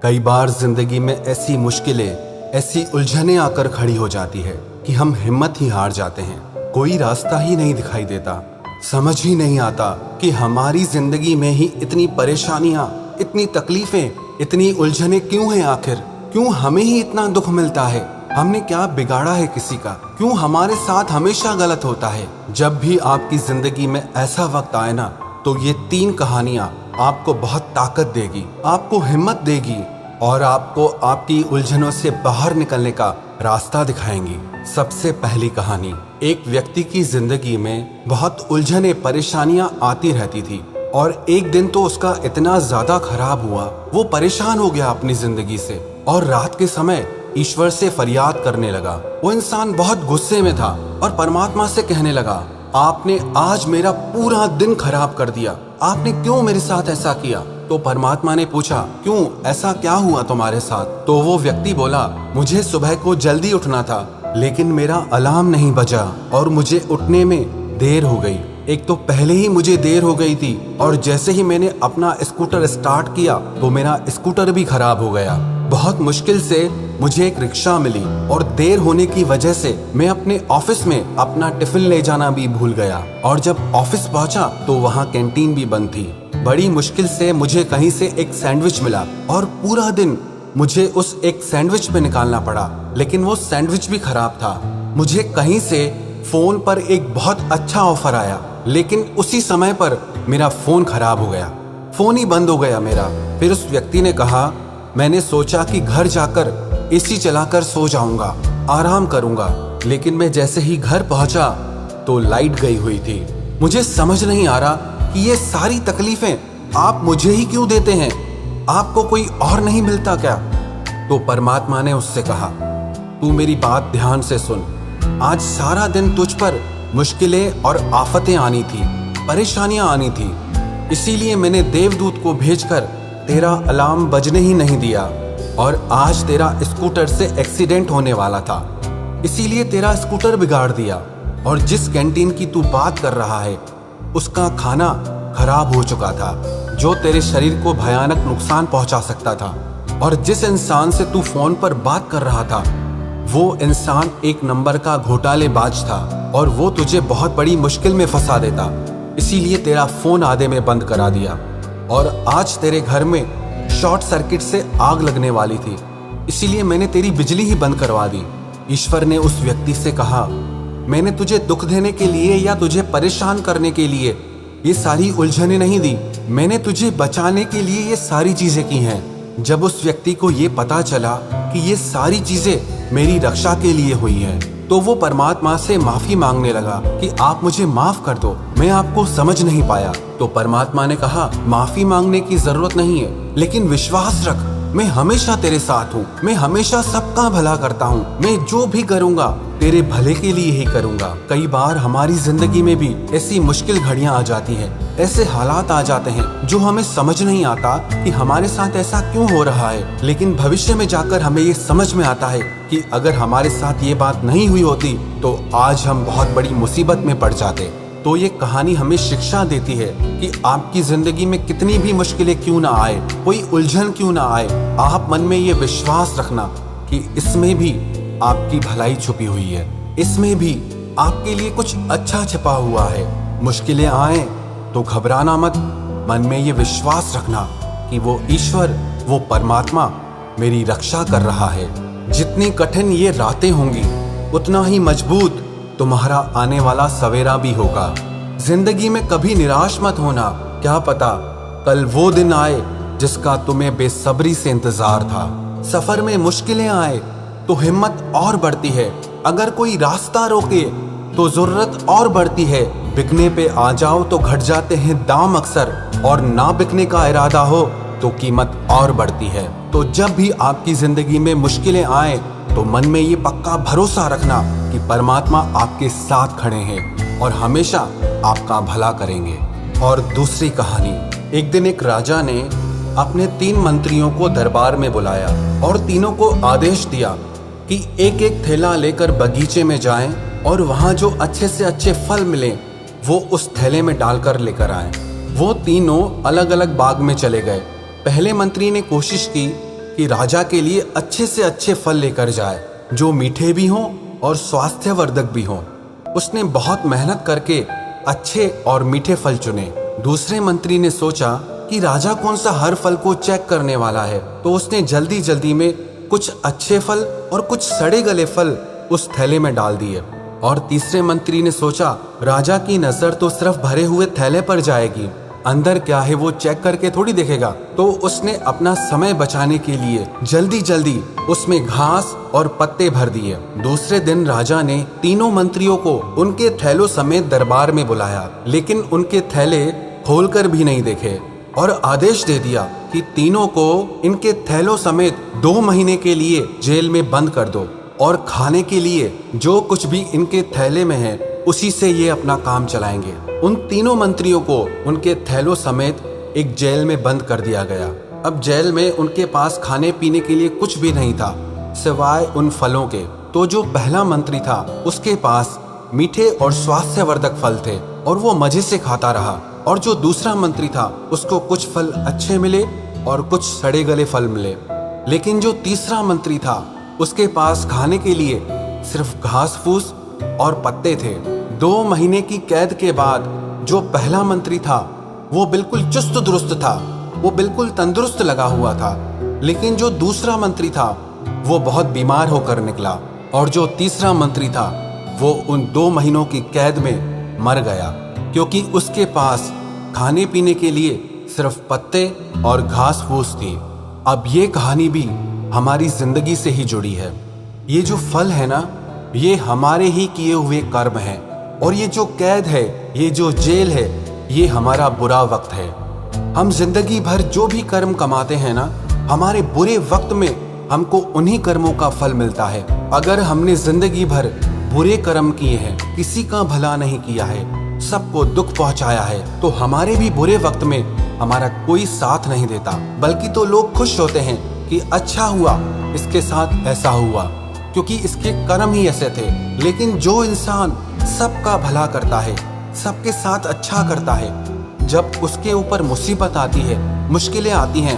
कई बार जिंदगी में ऐसी मुश्किलें, ऐसी उलझनें आकर खड़ी हो जाती है कि हम हिम्मत ही हार जाते हैं। कोई रास्ता ही नहीं दिखाई देता, समझ ही नहीं आता कि हमारी जिंदगी में ही इतनी परेशानियां, इतनी तकलीफें, इतनी उलझनें क्यों हैं आखिर? क्यों हमें ही इतना दुख मिलता है? हमने क्या बिगाड़ा है किसी का? क्यों हमारे साथ हमेशा गलत होता है? जब भी आपकी जिंदगी में ऐसा वक्त आए ना, तो ये 3 कहानियां आपको बहुत ताकत देगी, आपको हिम्मत देगी और आपको आपकी उलझनों से बाहर निकलने का रास्ता दिखाएंगी। सबसे पहली कहानी, एक व्यक्ति की जिंदगी में बहुत उलझने, परेशानियां आती रहती थी और एक दिन तो उसका इतना ज्यादा खराब हुआ, वो परेशान हो गया अपनी जिंदगी से और रात के समय ईश्वर से फरियाद करने लगा। वो इंसान बहुत गुस्से में था और परमात्मा से कहने लगा, आपने आज मेरा पूरा दिन खराब कर दिया, आपने क्यों मेरे साथ ऐसा किया? तो परमात्मा ने पूछा, क्यों, ऐसा क्या हुआ तुम्हारे साथ? तो वो व्यक्ति बोला, मुझे सुबह को जल्दी उठना था लेकिन मेरा अलार्म नहीं बजा और मुझे उठने में देर हो गई। एक तो पहले ही मुझे देर हो गई थी और जैसे ही मैंने अपना स्कूटर स्टार्ट किया तो मेरा स्कूटर भी खराब हो गया। बहुत मुश्किल से मुझे एक रिक्शा मिली और देर होने की वजह से मैं अपने ऑफिस में अपना टिफिन ले जाना भी भूल गया और जब ऑफिस पहुंचा तो वहां कैंटीन भी बंद थी। बड़ी मुश्किल से मुझे कहीं से एक सैंडविच मिला और पूरा दिन मुझे उस एक सैंडविच पे निकालना पड़ा, लेकिन वो सैंडविच भी खराब था। मुझे कहीं से फोन पर एक बहुत अच्छा ऑफर आया, लेकिन उसी समय पर मेरा फोन खराब हो गया, फोन ही बंद हो गया मेरा। फिर उस व्यक्ति ने कहा, मैंने सोचा कि घर जाकर एसी चलाकर सो जाऊंगा, आराम करूंगा, लेकिन मैं जैसे ही घर पहुंचा तो लाइट गई हुई थी। मुझे समझ नहीं आ रहा कि ये सारी तकलीफें आप मुझे ही क्यों देते हैं? आपको कोई और नहीं मिलता क्या? तो परमात्मा ने उससे कहा, तू मेरी बात ध्यान से सुन, आज सारा दिन तुझ पर मुश्किलें और आफतें आनी थी, परेशानियां आनी थी, इसीलिए मैंने देवदूत को भेजकर तेरा अलार्म बजने ही नहीं दिया और आज तेरा स्कूटर से एक्सीडेंट होने वाला था, इसीलिए तेरा स्कूटर बिगाड़ दिया और जिस कैंटीन की तू बात कर रहा है उसका खाना खराब हो चुका था, जो तेरे शरीर को भयानक नुकसान पहुंचा सकता था। और जिस इंसान से तू फोन पर बात कर रहा था वो इंसान एक नंबर का घोटालेबाज था और वो तुझे बहुत बड़ी मुश्किल में फंसा देता, इसीलिए तेरा फोन आधे में बंद करा दिया और आज तेरे घर में शॉर्ट सर्किट से आग लगने वाली थी, इसीलिए मैंने तेरी बिजली ही बंद करवा दी। ईश्वर ने उस व्यक्ति से कहा, मैंने तुझे दुख देने के लिए या तुझे परेशान करने के लिए ये सारी उलझनें नहीं दी, मैंने तुझे बचाने के लिए ये सारी चीजें की हैं। जब उस व्यक्ति को ये पता चला कि ये सारी चीजें मेरी रक्षा के लिए हुई हैं, तो वो परमात्मा से माफी मांगने लगा कि आप मुझे माफ कर दो, मैं आपको समझ नहीं पाया। तो परमात्मा ने कहा, माफी मांगने की जरूरत नहीं है, लेकिन विश्वास रख, मैं हमेशा तेरे साथ हूँ, मैं हमेशा सबका भला करता हूँ, मैं जो भी करूँगा तेरे भले के लिए ही करूँगा। कई बार हमारी जिंदगी में भी ऐसी मुश्किल घड़ियां आ जाती हैं, ऐसे हालात आ जाते हैं जो हमें समझ नहीं आता कि हमारे साथ ऐसा क्यों हो रहा है, लेकिन भविष्य में जाकर हमें ये समझ में आता है कि अगर हमारे साथ ये बात नहीं हुई होती तो आज हम बहुत बड़ी मुसीबत में पड़ जाते। तो ये कहानी हमें शिक्षा देती है कि आपकी जिंदगी में कितनी भी मुश्किलें क्यों ना आए, कोई उलझन क्यों ना आए, आप मन में ये विश्वास रखना कि इसमें भी आपकी भलाई छुपी हुई है, इसमें भी आपके लिए कुछ अच्छा छिपा हुआ है। मुश्किलें आए तो घबराना मत, मन में ये विश्वास रखना कि वो ईश्वर, वो परमात्मा मेरी रक्षा कर रहा है। जितनी कठिन ये रातें होंगी उतना ही मजबूत तुम्हारा आने वाला सवेरा भी होगा। जिंदगी में कभी निराश मत होना, क्या पता कल वो दिन आए जिसका तुम्हें बेसब्री से इंतजार था। सफर में मुश्किलें आए तो हिम्मत और बढ़ती है, अगर कोई रास्ता रोके तो जरूरत और बढ़ती है, बिकने पे आ जाओ तो घट जाते हैं दाम अक्सर, और ना बिकने का इरादा हो तो कीमत और बढ़ती है। तो जब भी आपकी जिंदगी में मुश्किलें आए तो मन में ये पक्का भरोसा रखना कि परमात्मा आपके साथ खड़े हैं और हमेशा आपका भला करेंगे। और दूसरी कहानी, एक दिन एक राजा ने अपने 3 मंत्रियों को दरबार में बुलाया और तीनों को आदेश दिया कि एक एक थैला लेकर बगीचे में जाएं और वहां जो अच्छे से अच्छे फल मिले वो उस थैले में डालकर लेकर आएं। वो तीनों अलग अलग बाग में चले गए। पहले मंत्री ने कोशिश की कि राजा के लिए अच्छे से अच्छे फल लेकर जाए जो मीठे भी हों और स्वास्थ्यवर्धक भी हों। उसने बहुत मेहनत करके अच्छे और मीठे फल चुने। दूसरे मंत्री ने सोचा कि राजा कौन सा हर फल को चेक करने वाला है, तो उसने जल्दी जल्दी में कुछ अच्छे फल और कुछ सड़े गले फल उस थैले में डाल दिए। और तीसरे मंत्री ने सोचा राजा की नजर तो सिर्फ भरे हुए थैले पर जाएगी, अंदर क्या है वो चेक करके थोड़ी देखेगा। तो उसने अपना समय बचाने के लिए जल्दी जल्दी उसमें घास और पत्ते भर दिए। दूसरे दिन राजा ने तीनों मंत्रियों को उनके थैलों समेत दरबार में बुलाया, लेकिन उनके थैले खोलकर भी नहीं देखे और आदेश दे दिया कि तीनों को इनके थैलों समेत 2 महीने के लिए जेल में बंद कर दो और खाने के लिए जो कुछ भी इनके थैले में है उसी से ये अपना काम चलाएंगे। उन तीनों मंत्रियों को उनके थैलों समेत एक जेल में बंद कर दिया गया। अब जेल में उनके पास खाने पीने के लिए कुछ भी नहीं था सिवाय उन फलों के। तो जो पहला मंत्री था उसके पास मीठे और स्वास्थ्यवर्धक फल थे और वो मजे से खाता रहा, और जो दूसरा मंत्री था उसको कुछ फल अच्छे मिले और कुछ सड़े गले फल मिले। लेकिन जो तीसरा मंत्री था उसके पास खाने के लिए सिर्फ घास फूस और पत्ते थे। 2 महीने की कैद के बाद जो पहला मंत्री था वो बिल्कुल चुस्त दुरुस्त था, वो बिल्कुल तंदुरुस्त लगा हुआ था। लेकिन जो दूसरा मंत्री था वो बहुत बीमार होकर निकला, और जो तीसरा मंत्री था वो उन 2 महीनों की कैद में मर गया, क्योंकि उसके पास खाने पीने के लिए सिर्फ पत्ते और घास फूस थी। अब ये कहानी भी हमारी जिंदगी से ही जुड़ी है। ये जो फल है ना, ये हमारे ही किए हुए कर्म है, और ये जो कैद है, ये जो जेल है, ये हमारा बुरा वक्त है। हम जिंदगी भर जो भी कर्म कमाते हैं ना, हमारे बुरे वक्त में हमको उन्हीं कर्मों का फल मिलता है। अगर हमने जिंदगी भर बुरे कर्म किए हैं, किसी का भला नहीं किया है, सबको दुख पहुंचाया है, तो हमारे भी बुरे वक्त में हमारा कोई साथ नहीं देता, बल्कि तो लोग खुश होते हैं कि अच्छा हुआ इसके साथ ऐसा हुआ, क्योंकि इसके कर्म ही ऐसे थे। लेकिन जो इंसान सबका भला करता है, सबके साथ अच्छा करता है, जब उसके ऊपर मुसीबत आती है, मुश्किलें आती हैं,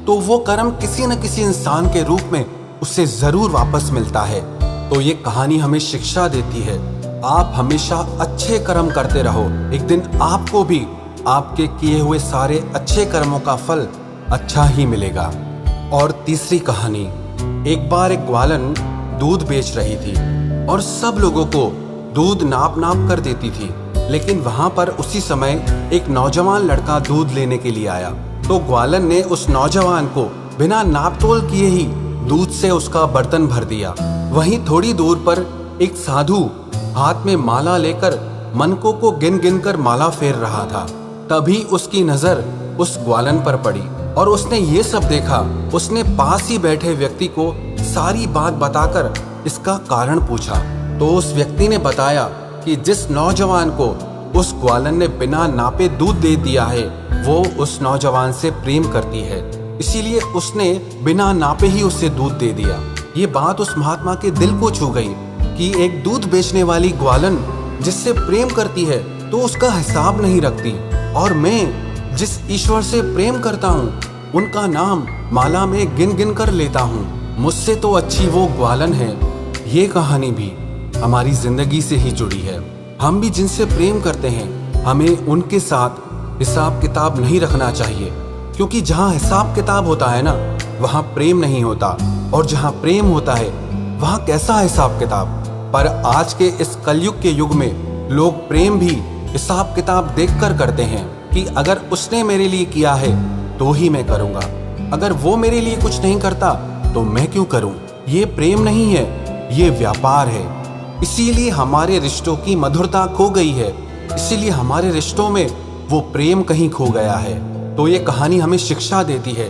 तो वो कर्म किसी न किसी इंसान के रूप में उससे जरूर वापस मिलता है। तो ये कहानी हमें शिक्षा देती है, आप हमेशा अच्छे कर्म करते रहो, एक दिन आपको भी आपके किए हुए सारे अच्छे कर्मों का फल अच्छा ही मिलेगा। और तीसरी कहानी, एक बार एक ग्वालन दूध बेच रही थी और सब लोगों को दूध नाप नाप कर देती थी। लेकिन वहां पर उसी समय एक नौजवान लड़का दूध लेने के लिए आया, तो ग्वालन ने उस नौजवान को बिना नाप तोल किए ही दूध से उसका बर्तन भर दिया। वहीं थोड़ी दूर पर एक साधु हाथ में माला लेकर मनकों को गिन गिन कर माला फेर रहा था। तभी उसकी नजर उस ग्वालन पर पड़ी और उसने ये सब देखा। उसने पास ही बैठे व्यक्ति को सारी बात बताकर इसका कारण पूछा, तो उस व्यक्ति ने बताया कि जिस नौजवान को उस ग्वालन ने बिना नापे दूध दे दिया है, वो उस नौजवान से प्रेम करती है, इसीलिए उसने बिना नापे ही उसे दूध दे दिया। ये बात उस महात्मा के दिल को छू गई कि एक दूध बेचने वाली ग्वालन जिससे प्रेम करती है तो उसका हिसाब नहीं रखती, और मैं जिस ईश्वर से प्रेम करता हूँ उनका नाम माला में गिन गिन कर लेता हूँ, मुझसे तो अच्छी वो ग्वालन है। ये कहानी भी हमारी जिंदगी से ही जुड़ी है। हम भी जिनसे प्रेम करते हैं, हमें उनके साथ हिसाब किताब नहीं रखना चाहिए, क्योंकि जहाँ हिसाब किताब होता है ना, वहाँ प्रेम नहीं होता, और जहाँ प्रेम होता है वहाँ कैसा हिसाब किताब। पर आज के इस कलयुग के युग में लोग प्रेम भी हिसाब किताब देखकर करते हैं कि अगर उसने मेरे लिए किया है तो ही मैं करूँगा, अगर वो मेरे लिए कुछ नहीं करता तो मैं क्यों करूँ। ये प्रेम नहीं है, ये व्यापार है। इसीलिए हमारे रिश्तों की मधुरता खो गई है, इसीलिए हमारे रिश्तों में वो प्रेम कहीं खो गया है। तो ये कहानी हमें शिक्षा देती है,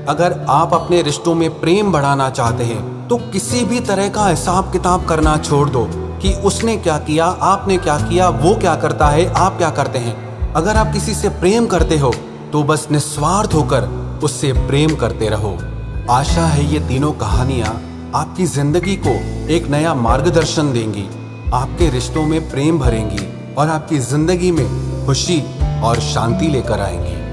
अगर आप अपने रिश्तों में प्रेम बढ़ाना चाहते हैं तो किसी भी तरह का हिसाब किताब करना छोड़ दो कि उसने क्या किया, आपने क्या किया, वो क्या करता है, आप क्या करते हैं। अगर आप किसी से प्रेम करते हो तो बस निस्वार्थ होकर उससे प्रेम करते रहो। आशा है ये तीनों कहानियाँ आपकी जिंदगी को एक नया मार्गदर्शन देंगी, आपके रिश्तों में प्रेम भरेंगी और आपकी जिंदगी में खुशी और शांति लेकर आएंगी।